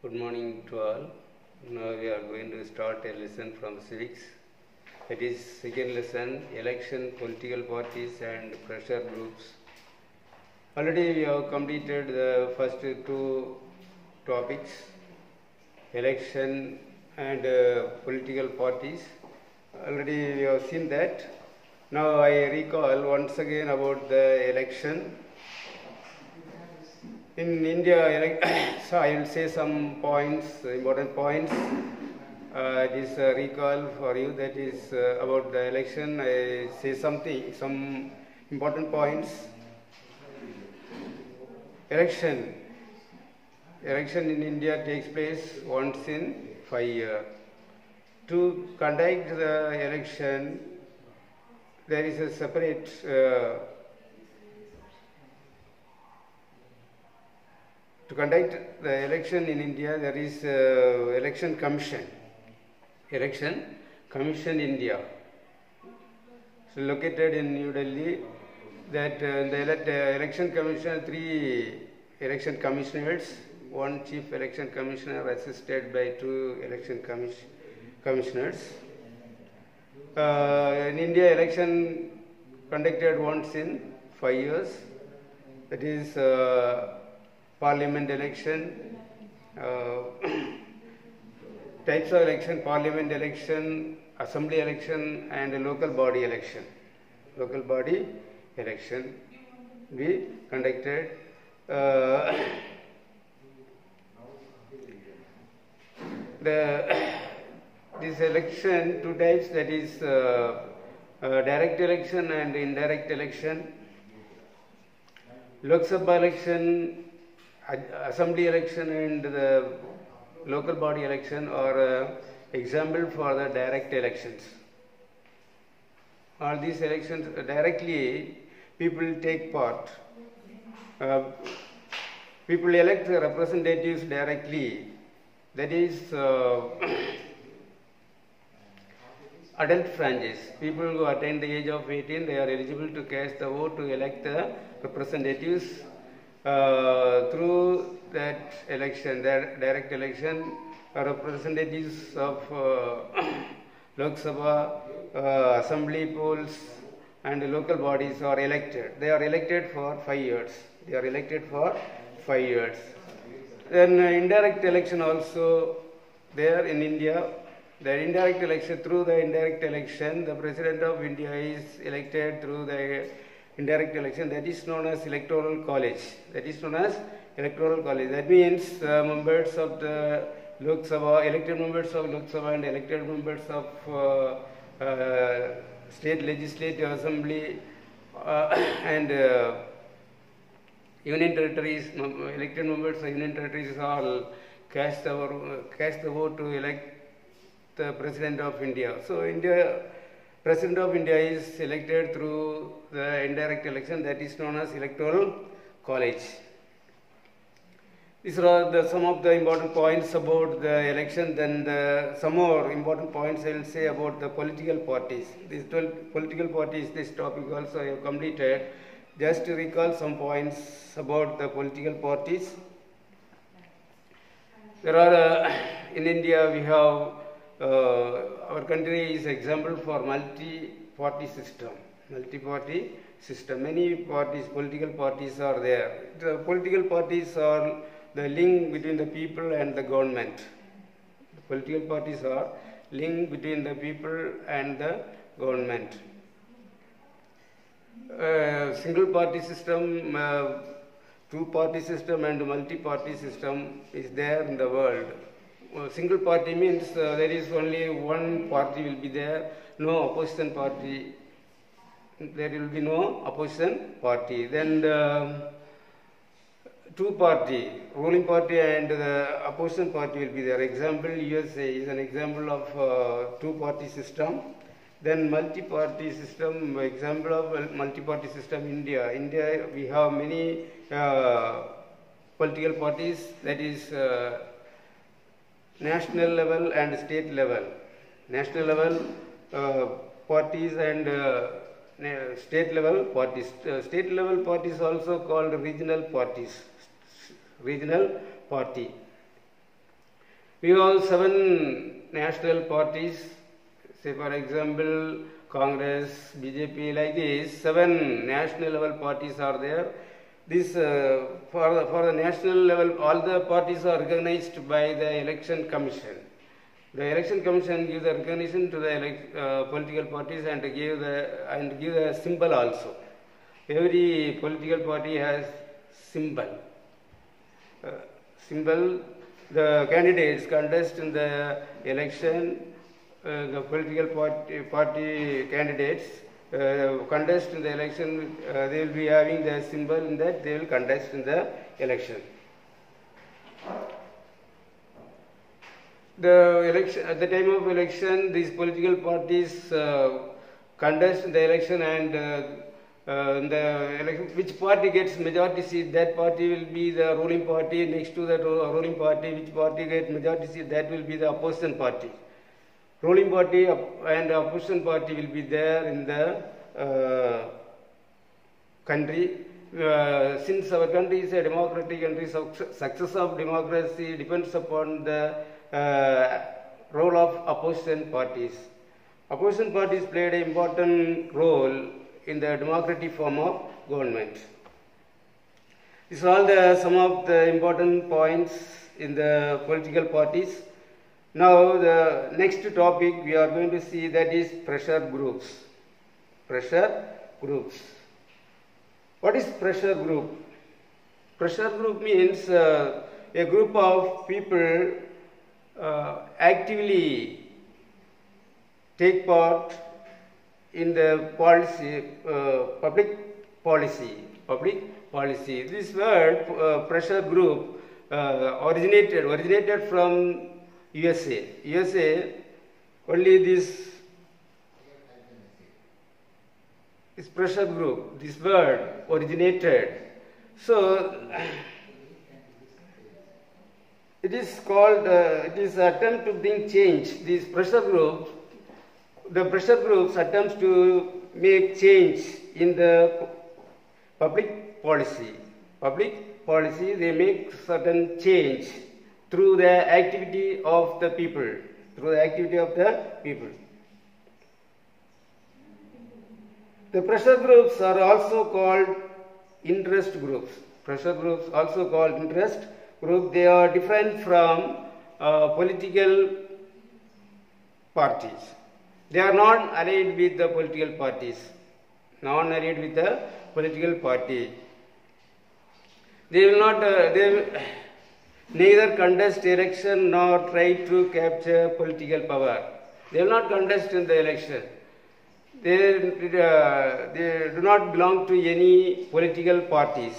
Good morning to all. Now we are going to start a lesson from civics. It is second lesson, election, political parties and pressure groups. Already we have completed the first two topics, election and political parties. Already we have seen that. Now I recall once again about the election. In India, so I will say some points, important points. This recall for you, that is about the election. I say some important points. Election in India takes place once in 5 years. To conduct the election, there is a separate to conduct the election in India, there is election commission. Election Commission India. So located in New Delhi. That the election commission, 3 election commissioners, 1 chief election commissioner assisted by 2 election commissioners. In India, election conducted once in 5 years. That is Parliament election, types of election: Parliament election, Assembly election and local body election. Local body election we conducted. This election, 2 types, that is direct election and indirect election. Lok Sabha election, Assembly election and the local body election are example for the direct elections. All these elections directly people take part. People elect the representatives directly. That is adult franchise. People who attain the age of 18, they are eligible to cast the vote to elect the representatives. Through that election, that direct election, representatives of Lok Sabha, Assembly polls and local bodies are elected. They are elected for 5 years. They are elected for 5 years. Then indirect election also there in India. The indirect election, through the indirect election, the President of India is elected through the indirect election. That is known as electoral college. That is known as electoral college. That means members of the Lok Sabha, elected members of Lok Sabha and elected members of state legislative assembly and union territories, elected members of union territories all cast the vote to elect the President of India. So President of India is elected through the indirect election, that is known as electoral college. These are some of the important points about the election. Then some more important points I will say about the political parties. These 12 political parties, this topic also I have completed. Just to recall some points about the political parties. There are in India we have our country is example for multi-party system. Multi-party system. Many parties, political parties are there. The political parties are the link between the people and the government. The political parties are link between the people and the government. Single party system, 2-party system and multi-party system is there in the world. Single party means there is only one party will be there, no opposition party. There will be no opposition party. Then the 2-party, ruling party and the opposition party will be there. Example, USA is an example of 2-party system. Then multi-party system, example of multi-party system, India. India, we have many political parties, that is national level and state level. National level parties and state level parties. State level parties also called regional parties. Regional party. We have 7 national parties, say for example Congress, BJP, like this. 7 national level parties are there. This for the national level, all the parties are recognized by the Election Commission. The Election Commission gives the recognition to the political parties and give the symbol also. Every political party has symbol. The candidates contest in the election. The political party candidates contest in the election. They will be having the symbol in that they will contest in the election. At the time of election, these political parties contest in the election, and which party gets majority seat, that party will be the ruling party. Next to the ruling party, which party gets majority seat, that will be the opposition party. Ruling party and opposition party will be there in the country. Since our country is a democratic country, success of democracy depends upon the role of opposition parties. Opposition parties played an important role in the democratic form of government. These are all some of the important points in the political parties. Now the next topic we are going to see, that is pressure groups. Pressure groups. What is pressure group? Pressure group means a group of people actively take part in the policy, public policy. This word pressure group originated from USA. Only this pressure group, this word originated. So it is called, it is an attempt to bring change. These pressure groups, the pressure groups attempts to make change in the public policy. They make certain change through the activity of the people. The pressure groups are also called interest groups. Pressure groups also called interest group. They are different from political parties. They are not allied with the political parties. They will not. They will neither contest election nor try to capture political power. They will not contest in the election. They do not belong to any political parties.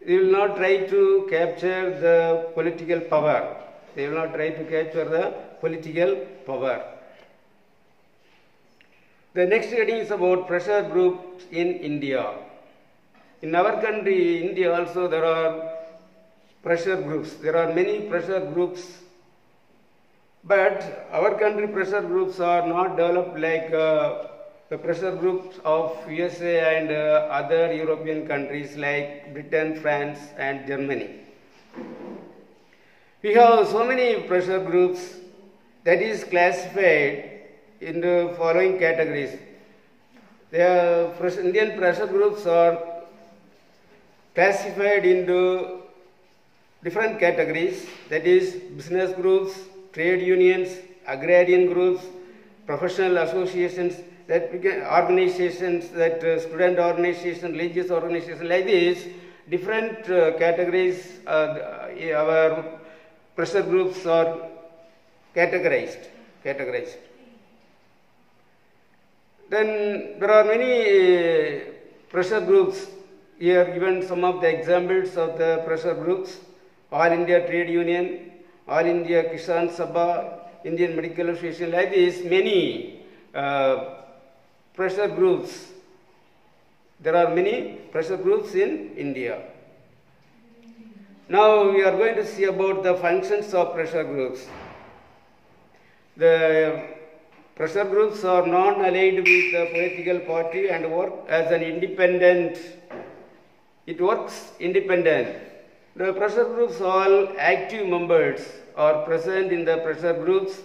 They will not try to capture the political power. The next heading is about pressure groups in India. In our country, India also, there are pressure groups. There are many pressure groups, but our country pressure groups are not developed like the pressure groups of USA and other European countries like Britain, France and Germany. We have so many pressure groups that is classified in the following categories. The Indian pressure groups are classified into different categories, that is business groups, trade unions, agrarian groups, professional associations, organizations, student organizations, religious organizations, like this. Different categories, our pressure groups are categorized. Then there are many pressure groups. Here given some of the examples of the pressure groups: All India Trade Union, All India Kisan Sabha, Indian Medical Association, like this. Many pressure groups. There are many pressure groups in India. Now we are going to see about the functions of pressure groups. The pressure groups are non-allied with the political party and work as an independent. It works independent. The pressure groups, all active members are present in the pressure groups.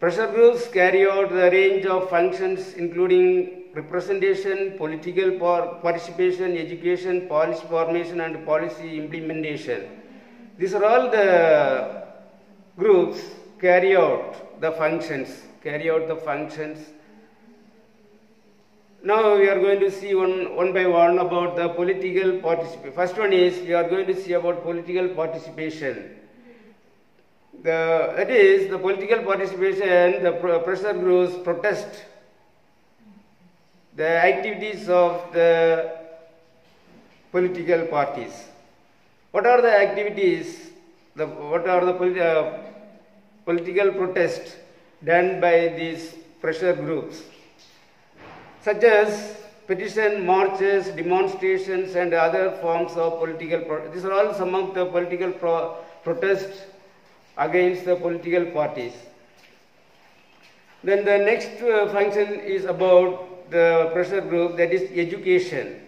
Pressure groups carry out the range of functions including representation, political participation, education, policy formation and policy implementation. These are all the groups carry out the functions. Now we are going to see one by one about the political participation. First one is we are going to see about political participation. That is the political participation, the pressure groups protest the activities of the political parties. What are the activities, what are the political protests done by these pressure groups? Such as petition, marches, demonstrations and other forms of political protest. These are all some of the political protests against the political parties. Then the next function is about the pressure group, that is education.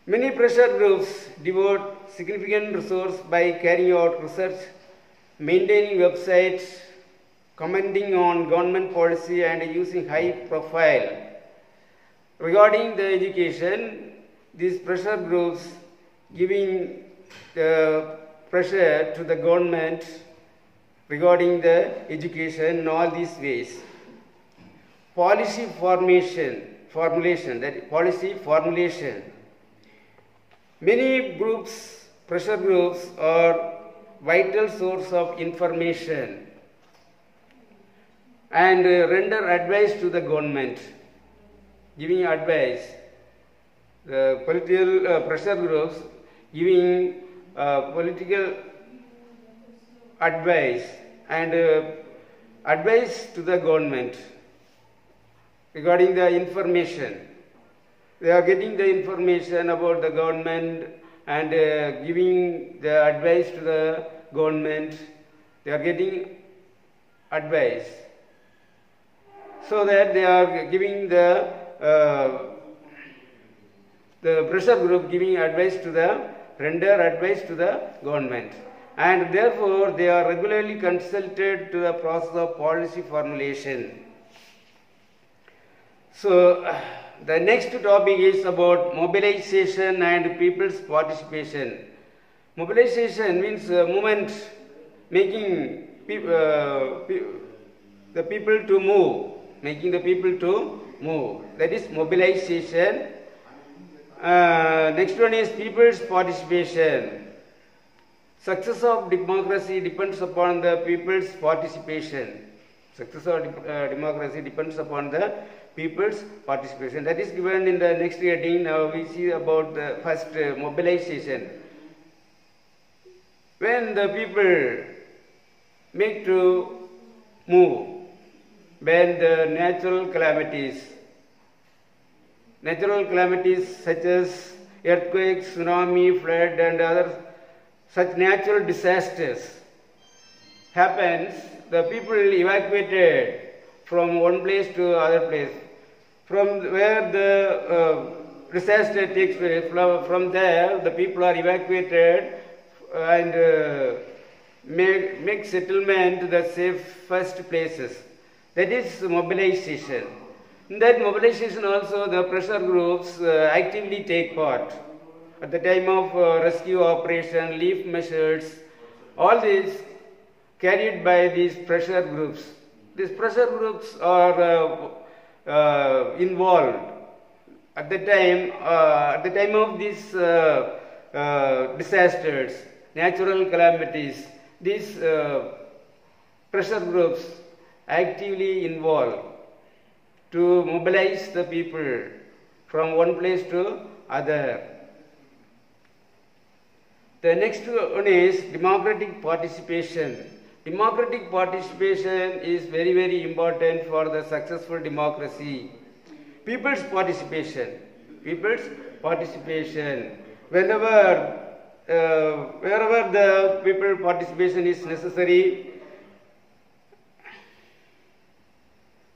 Many pressure groups devote significant resources by carrying out research, maintaining websites, commenting on government policy and using high profile. Regarding the education, these pressure groups giving the pressure to the government regarding the education in all these ways. Policy formulation, that is policy formulation. Many groups, pressure groups are vital source of information and render advice to the government. Giving advice, the political pressure groups giving political advice and advice to the government regarding the information. They are getting the information about the government and giving the advice to the government. They are getting advice so that they are giving the pressure group giving advice to the render advice to the government, and therefore they are regularly consulted to the process of policy formulation. So the next topic is about mobilization and people's participation. Mobilization means movement, making the people to move, making the people to move. That is mobilization. Next one is people's participation. Success of democracy depends upon the people's participation. Success of democracy depends upon the people's participation. That is given in the next heading. Now we see about the first mobilization. When the people make to move, when the natural calamities such as earthquakes, tsunami, flood and other such natural disasters happens, the people evacuated from one place to other place. From where the disaster takes place, from there the people are evacuated and make settlement to the safest places. That is mobilization. In that mobilization also the pressure groups actively take part. At the time of rescue operation, relief measures, all these carried by these pressure groups. These pressure groups are involved at the time of these disasters, natural calamities. These pressure groups actively involved to mobilize the people from one place to other. The next one is democratic participation. Democratic participation is very, very important for the successful democracy. People's participation. Wherever the people participation is necessary,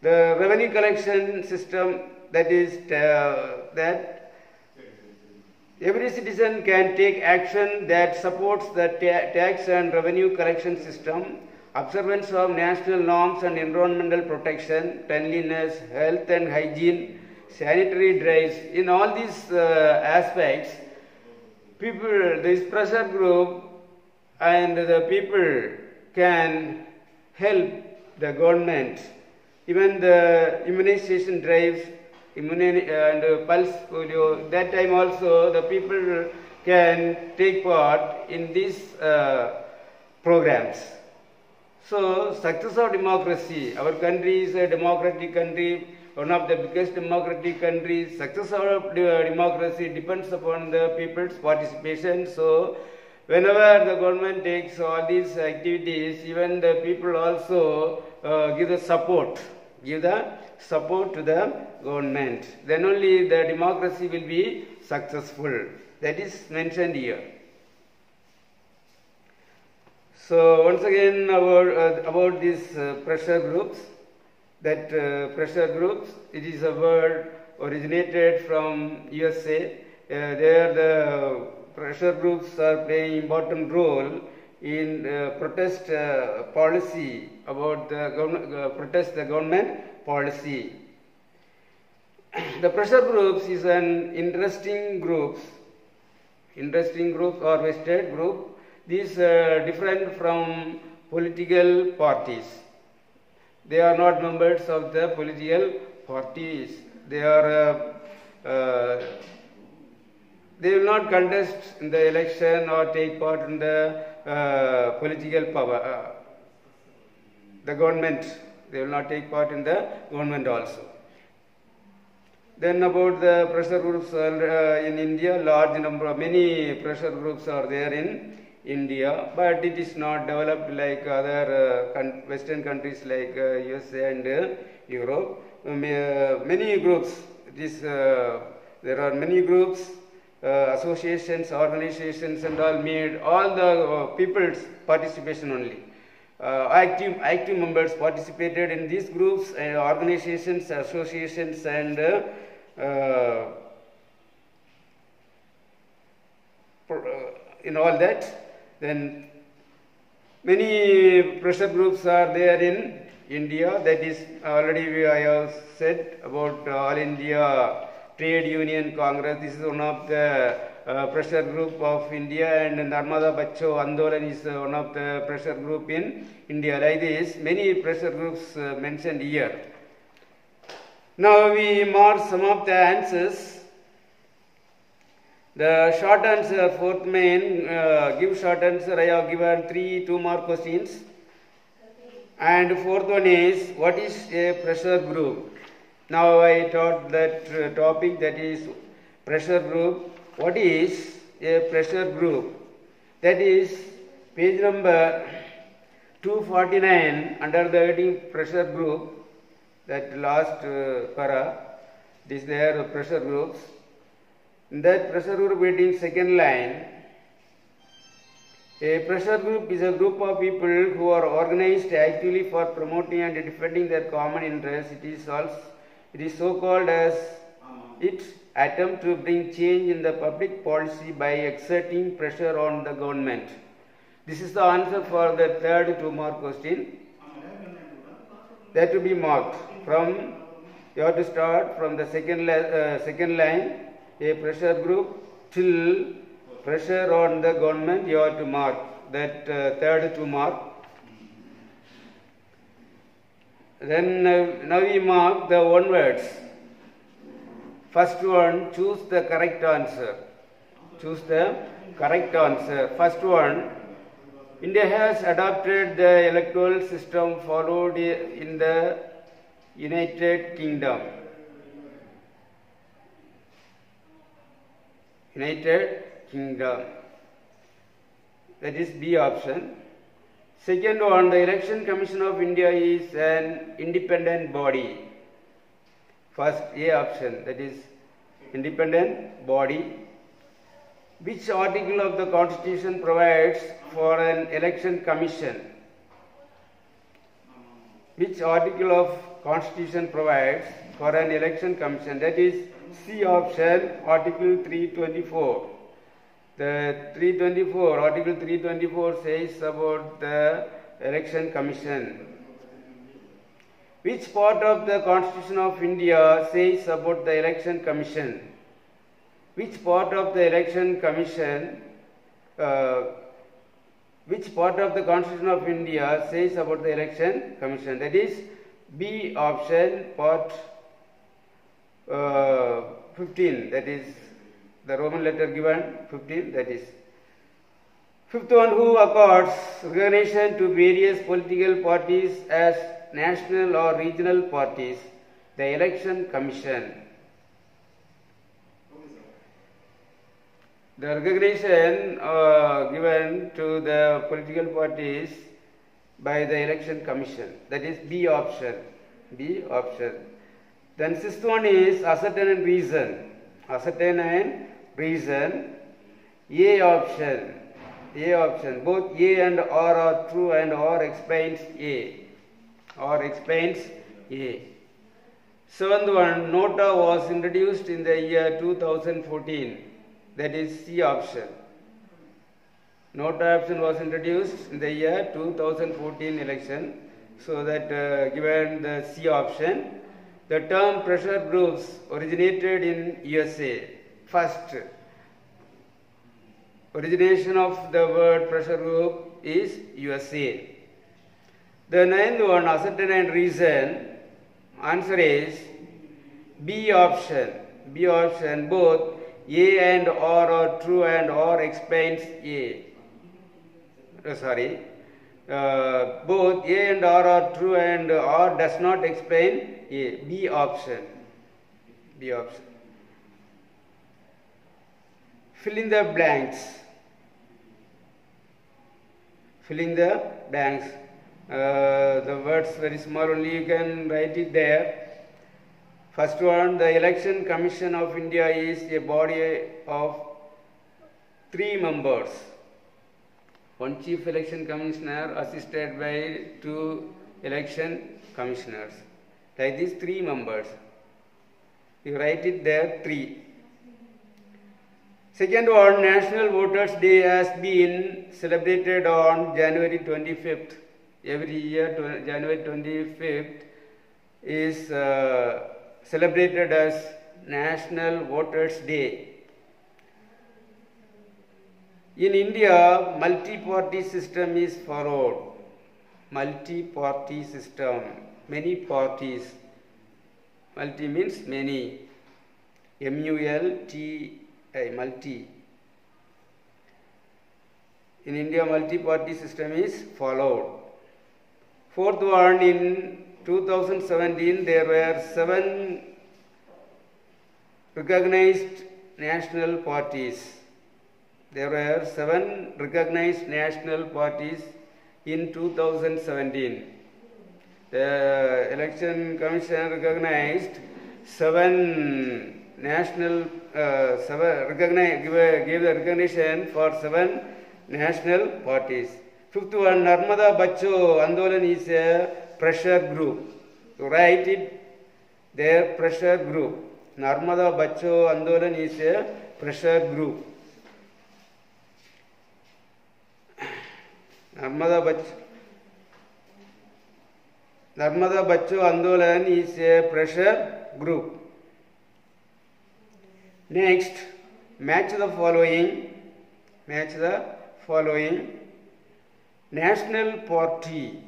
the revenue collection system, that is Every citizen can take action that supports the tax and revenue collection system, observance of national norms and environmental protection, cleanliness, health and hygiene, sanitary drives. In all these aspects, people, this pressure group and the people can help the government. Even the immunization drives and pulse polio, that time also the people can take part in these programs. So, success of democracy, our country is a democratic country, one of the biggest democratic countries. Success of democracy depends upon the people's participation. So, whenever the government takes all these activities, even the people also give the support to the government. Then only the democracy will be successful. That is mentioned here. So once again about these pressure groups. That pressure groups, it is a word originated from USA. There the pressure groups are playing important role in protest policy about the protest the government policy. The pressure groups is an interesting group or vested group. These are different from political parties. They are not members of the political parties. They are they will not contest in the election or take part in the political power, the government. They will not take part in the government also. Then about the pressure groups in India, many pressure groups are there in India, but it is not developed like other Western countries like USA and Europe. Many groups, there are many groups, associations, organizations and all made, all the people's participation only. Active members participated in these groups, organizations, associations and in all that. Then many pressure groups are there in India. That is already I have said about All India Trade Union Congress. This is one of the pressure group of India, and Narmada Bacho Andolan is one of the pressure group in India. Like this, many pressure groups mentioned here. Now we mark some of the answers. The short answer, fourth main, give short answer. I have given 3 2-mark questions. And fourth one is, what is a pressure group? Now I taught that topic, that is pressure group. What is a pressure group? That is page number 249 under the heading pressure group. That last para, this there pressure groups. In that pressure group heading second line, a pressure group is a group of people who are organized actively for promoting and defending their common interests. It is so called as its attempt to bring change in the public policy by exerting pressure on the government. This is the answer for the third 2-mark question. That to be marked from, you have to start from the second line, a pressure group till pressure on the government, you have to mark that third 2-mark. Then now we mark the one words. First one, choose the correct answer. Choose the correct answer. First one, India has adopted the electoral system followed in the United Kingdom. United Kingdom. That is B option. Second one, the Election Commission of India is an independent body. First A option, that is independent body. Which article of the Constitution provides for an election commission? Which article of Constitution provides for an election commission? That is C option, Article 324. The 324, Article 324 says about the Election Commission. Which part of the Constitution of India says about the Election Commission? Which part of the Election Commission, which part of the Constitution of India says about the Election Commission? That is B option, part 15, that is the Roman letter given 15, that is. Fifth one, who accords recognition to various political parties as national or regional parties? The Election Commission. The recognition given to the political parties by the Election Commission, that is B option. B option. Then sixth one is ascertain and reason. Ascertain and reason. A option. A option. Both A and R are true and R explains A. R explains A. Seventh one, Nota was introduced in the year 2014. That is C option. Nota option was introduced in the year 2014 election. So that given the C option, the term pressure groups originated in USA. First, origination of the word pressure group is USA. The ninth one, ascertain and reason. Answer is B option. B option. Both A and R are true and R explains A. Both A and R are true and R does not explain A. B option. B option. Fill in the blanks. Fill in the blanks. The words very small, only you can write it there. First one, the Election Commission of India is a body of 3 members. One Chief Election Commissioner assisted by 2 election commissioners. Like these 3 members. You write it there 3. Second one, National Voters Day has been celebrated on January 25th. Every year, January 25th is celebrated as National Voters Day. In India, multi-party system is followed. Multi-party system. Many parties. Multi means many. M-U-L-T-I, multi. In India, multi-party system is followed. Fourth one, in 2017, there were 7 recognized national parties. There were 7 recognized national parties in 2017. The Election Commission recognized 7 national, gave the recognition for 7 national parties. Fifth one, Narmada Bacho Andolan is a pressure group. You write it there, pressure group. Narmada Bacho Andolan is a pressure group. Narmada Bacho Andolan is a pressure group. Next, match the following. Match the following. National party.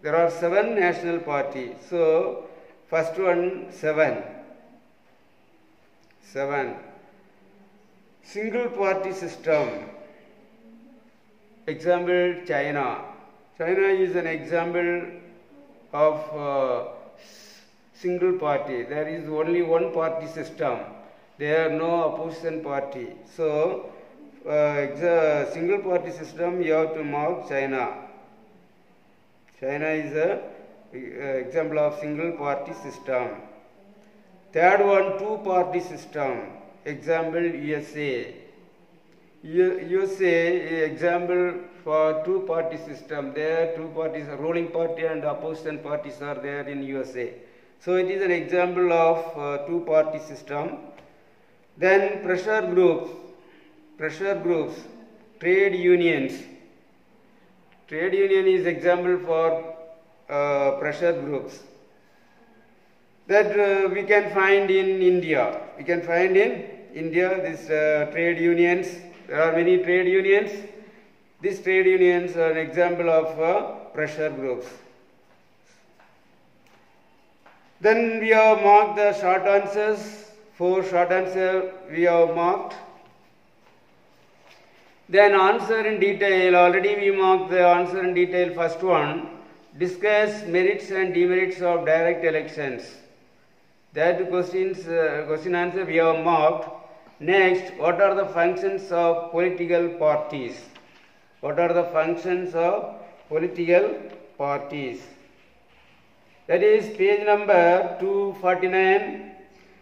There are 7 national parties. So, first one 7. 7. Single party system. Example, China. China is an example of single party. There is only one party system. There are no opposition party. So, single party system, you have to mark China. China is an example of single party system. Third one, 2 party system. Example, USA. USA example for 2 party system. There 2 parties, ruling party and opposition parties are there in USA. So it is an example of 2 party system. Then pressure groups. pressure groups, trade unions. Trade union is example for pressure groups that we can find in India. We can find in India these trade unions. There are many trade unions. These trade unions are an example of pressure groups. Then we have marked the short answers. 4 short answers we have marked. Then answer in detail. Already we marked the answer in detail. First one, discuss merits and demerits of direct elections. That question answer we have marked. Next, what are the functions of political parties? What are the functions of political parties? That is page number 249.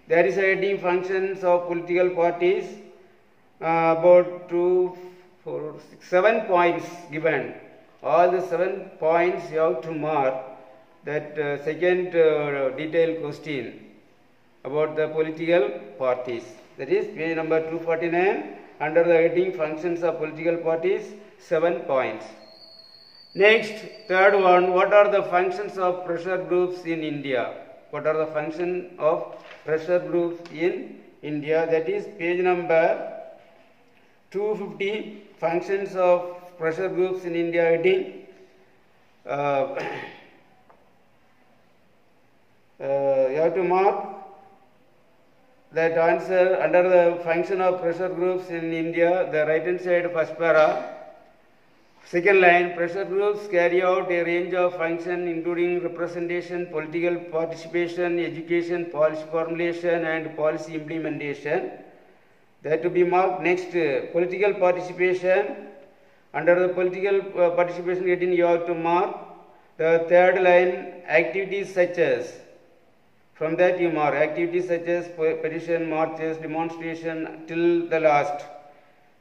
There is a heading functions of political parties. About 7 points given. All the 7 points you have to mark. That second detailed question about the political parties. That is page number 249. Under the heading functions of political parties, 7 points. Next, third one, what are the functions of pressure groups in India? What are the functions of pressure groups in India? That is page number 250, functions of pressure groups in India heading. You have to mark that answer under the function of pressure groups in India, the right hand side first para. Second line, pressure groups carry out a range of functions including representation, political participation, education, policy formulation and policy implementation. That to be marked. Next, political participation. Under the political participation heading you have to mark the third line, activities such as. From that you mark activities such as petition, marches, demonstration till the last.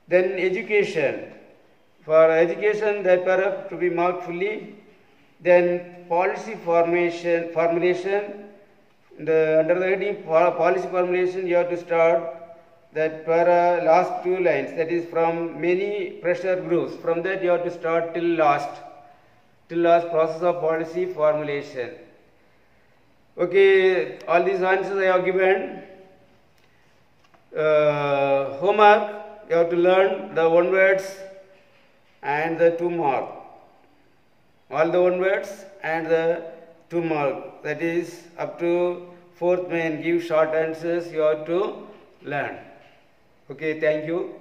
Then education. For education, that paragraph to be marked fully. Then policy formulation. Under the heading policy formulation, you have to start that para last 2 lines. That is from many pressure groups. From that you have to start till last process of policy formulation. Okay, all these answers I have given. Homework, you have to learn the 1 words and the 2 mark. All the 1 words and the 2 mark. That is up to 4th main. Give short answers you have to learn. Okay, thank you.